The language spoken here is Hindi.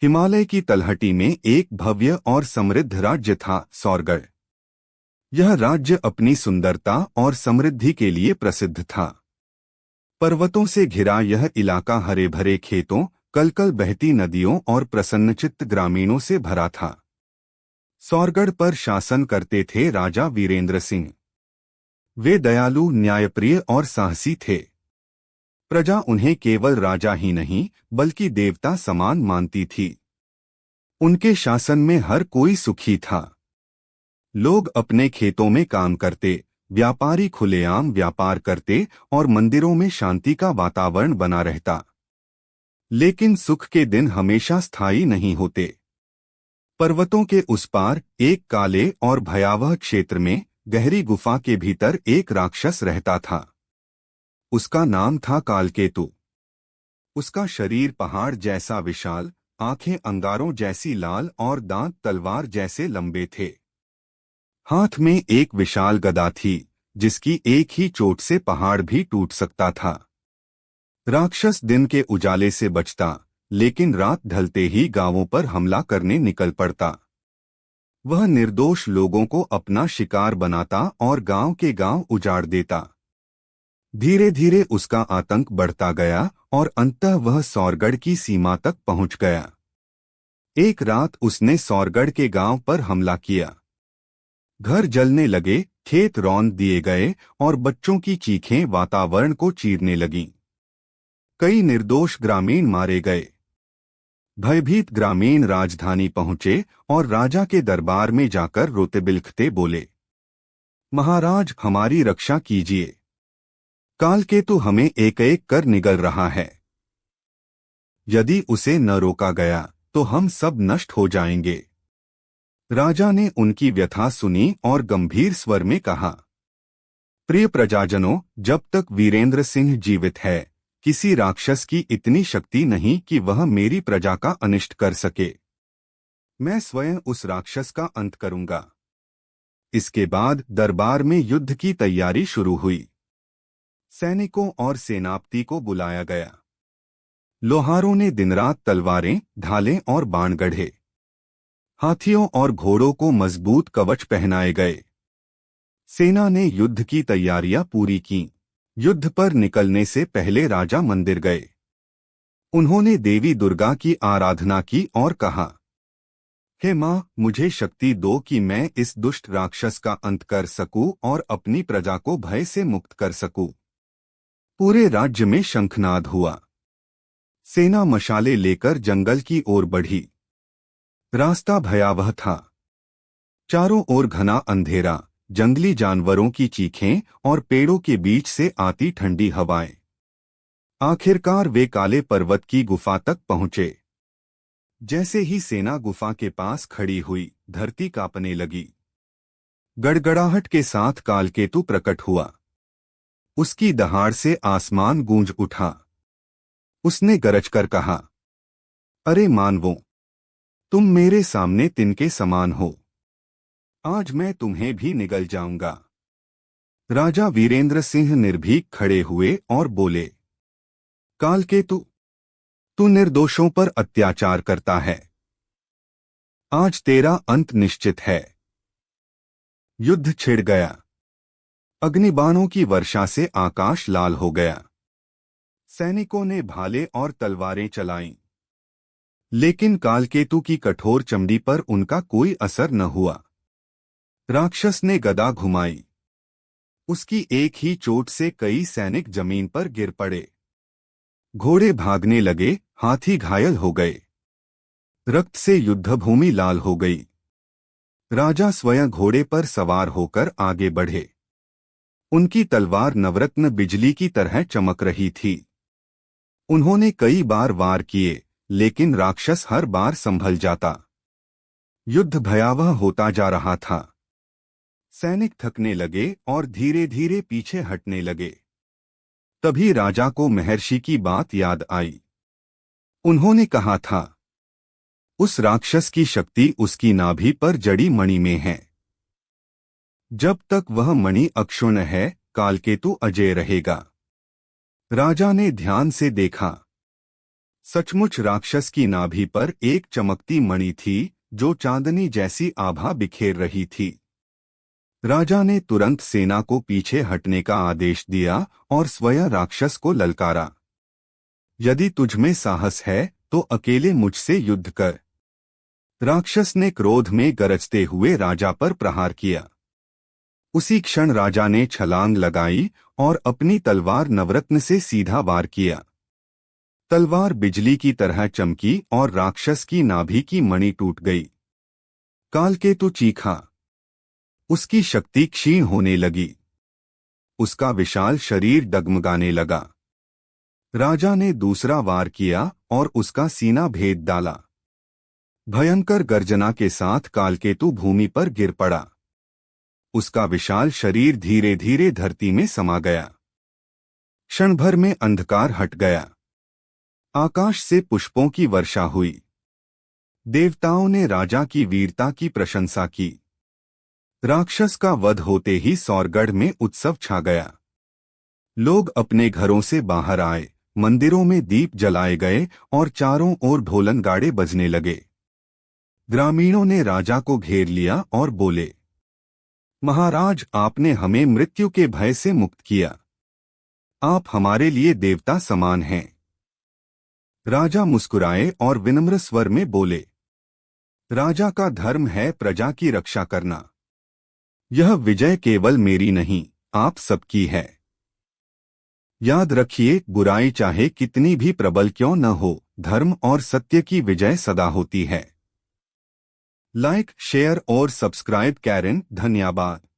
हिमालय की तलहटी में एक भव्य और समृद्ध राज्य था, सौरगढ़। यह राज्य अपनी सुंदरता और समृद्धि के लिए प्रसिद्ध था। पर्वतों से घिरा यह इलाका हरे भरे खेतों, कलकल बहती नदियों और प्रसन्नचित्त ग्रामीणों से भरा था। सौरगढ़ पर शासन करते थे राजा वीरेंद्र सिंह। वे दयालु, न्यायप्रिय और साहसी थे। प्रजा उन्हें केवल राजा ही नहीं बल्कि देवता समान मानती थी। उनके शासन में हर कोई सुखी था। लोग अपने खेतों में काम करते, व्यापारी खुलेआम व्यापार करते और मंदिरों में शांति का वातावरण बना रहता। लेकिन सुख के दिन हमेशा स्थायी नहीं होते। पर्वतों के उस पार एक काले और भयावह क्षेत्र में गहरी गुफा के भीतर एक राक्षस रहता था। उसका नाम था कालकेतु। उसका शरीर पहाड़ जैसा विशाल, आंखें अंगारों जैसी लाल और दांत तलवार जैसे लंबे थे। हाथ में एक विशाल गदा थी, जिसकी एक ही चोट से पहाड़ भी टूट सकता था। राक्षस दिन के उजाले से बचता, लेकिन रात ढलते ही गांवों पर हमला करने निकल पड़ता। वह निर्दोष लोगों को अपना शिकार बनाता और गांव के गांव उजाड़ देता। धीरे धीरे उसका आतंक बढ़ता गया और अंततः वह सौरगढ़ की सीमा तक पहुंच गया। एक रात उसने सौरगढ़ के गांव पर हमला किया। घर जलने लगे, खेत रौंद दिए गए और बच्चों की चीखें वातावरण को चीरने लगीं। कई निर्दोष ग्रामीण मारे गए। भयभीत ग्रामीण राजधानी पहुंचे और राजा के दरबार में जाकर रोते बिलखते बोले, महाराज, हमारी रक्षा कीजिए। कालकेतु हमें एक एक कर निगल रहा है। यदि उसे न रोका गया तो हम सब नष्ट हो जाएंगे। राजा ने उनकी व्यथा सुनी और गंभीर स्वर में कहा, प्रिय प्रजाजनों, जब तक वीरेंद्र सिंह जीवित है, किसी राक्षस की इतनी शक्ति नहीं कि वह मेरी प्रजा का अनिष्ट कर सके। मैं स्वयं उस राक्षस का अंत करूंगा। इसके बाद दरबार में युद्ध की तैयारी शुरू हुई। सैनिकों और सेनापति को बुलाया गया। लोहारों ने दिनरात तलवारें, ढालें और बाण गढ़े। हाथियों और घोड़ों को मजबूत कवच पहनाए गए। सेना ने युद्ध की तैयारियां पूरी की। युद्ध पर निकलने से पहले राजा मंदिर गए। उन्होंने देवी दुर्गा की आराधना की और कहा, हे मां, मुझे शक्ति दो कि मैं इस दुष्ट राक्षस का अंत कर सकूं और अपनी प्रजा को भय से मुक्त कर सकूं। पूरे राज्य में शंखनाद हुआ। सेना मशाले लेकर जंगल की ओर बढ़ी। रास्ता भयावह था। चारों ओर घना अंधेरा, जंगली जानवरों की चीखें और पेड़ों के बीच से आती ठंडी हवाएं। आखिरकार वे काले पर्वत की गुफा तक पहुंचे। जैसे ही सेना गुफा के पास खड़ी हुई, धरती कांपने लगी। गड़गड़ाहट के साथ कालकेतु प्रकट हुआ। उसकी दहाड़ से आसमान गूंज उठा। उसने गरजकर कहा, अरे मानवों, तुम मेरे सामने तिनके समान हो। आज मैं तुम्हें भी निगल जाऊंगा। राजा वीरेंद्र सिंह निर्भीक खड़े हुए और बोले, कालकेतु, तू निर्दोषों पर अत्याचार करता है। आज तेरा अंत निश्चित है। युद्ध छिड़ गया। अग्निबाणों की वर्षा से आकाश लाल हो गया। सैनिकों ने भाले और तलवारें चलाईं, लेकिन कालकेतु की कठोर चमड़ी पर उनका कोई असर न हुआ। राक्षस ने गदा घुमाई। उसकी एक ही चोट से कई सैनिक जमीन पर गिर पड़े। घोड़े भागने लगे, हाथी घायल हो गए। रक्त से युद्धभूमि लाल हो गई। राजा स्वयं घोड़े पर सवार होकर आगे बढ़े। उनकी तलवार नवरत्न बिजली की तरह चमक रही थी। उन्होंने कई बार वार किए, लेकिन राक्षस हर बार संभल जाता। युद्ध भयावह होता जा रहा था। सैनिक थकने लगे और धीरे धीरे पीछे हटने लगे। तभी राजा को महर्षि की बात याद आई। उन्होंने कहा था, उस राक्षस की शक्ति उसकी नाभि पर जड़ी मणि में है। जब तक वह मणि अक्षुण्ण है, कालकेतु अजेय रहेगा। राजा ने ध्यान से देखा। सचमुच राक्षस की नाभि पर एक चमकती मणि थी जो चांदनी जैसी आभा बिखेर रही थी। राजा ने तुरंत सेना को पीछे हटने का आदेश दिया और स्वयं राक्षस को ललकारा, यदि तुझमें साहस है तो अकेले मुझसे युद्ध कर। राक्षस ने क्रोध में गरजते हुए राजा पर प्रहार किया। उसी क्षण राजा ने छलांग लगाई और अपनी तलवार नवरत्न से सीधा वार किया। तलवार बिजली की तरह चमकी और राक्षस की नाभि की मणि टूट गई। कालकेतु चीखा। उसकी शक्ति क्षीण होने लगी। उसका विशाल शरीर डगमगाने लगा। राजा ने दूसरा वार किया और उसका सीना भेद डाला। भयंकर गर्जना के साथ कालकेतु भूमि पर गिर पड़ा। उसका विशाल शरीर धीरे धीरे धरती में समा गया। क्षण भर में अंधकार हट गया। आकाश से पुष्पों की वर्षा हुई। देवताओं ने राजा की वीरता की प्रशंसा की। राक्षस का वध होते ही सौरगढ़ में उत्सव छा गया। लोग अपने घरों से बाहर आए, मंदिरों में दीप जलाए गए और चारों ओर ढोलन गाड़े बजने लगे। ग्रामीणों ने राजा को घेर लिया और बोले, महाराज, आपने हमें मृत्यु के भय से मुक्त किया। आप हमारे लिए देवता समान हैं। राजा मुस्कुराए और विनम्र स्वर में बोले, राजा का धर्म है प्रजा की रक्षा करना। यह विजय केवल मेरी नहीं, आप सबकी है। याद रखिए, बुराई चाहे कितनी भी प्रबल क्यों न हो, धर्म और सत्य की विजय सदा होती है। लाइक, शेयर और सब्सक्राइब करें। धन्यवाद।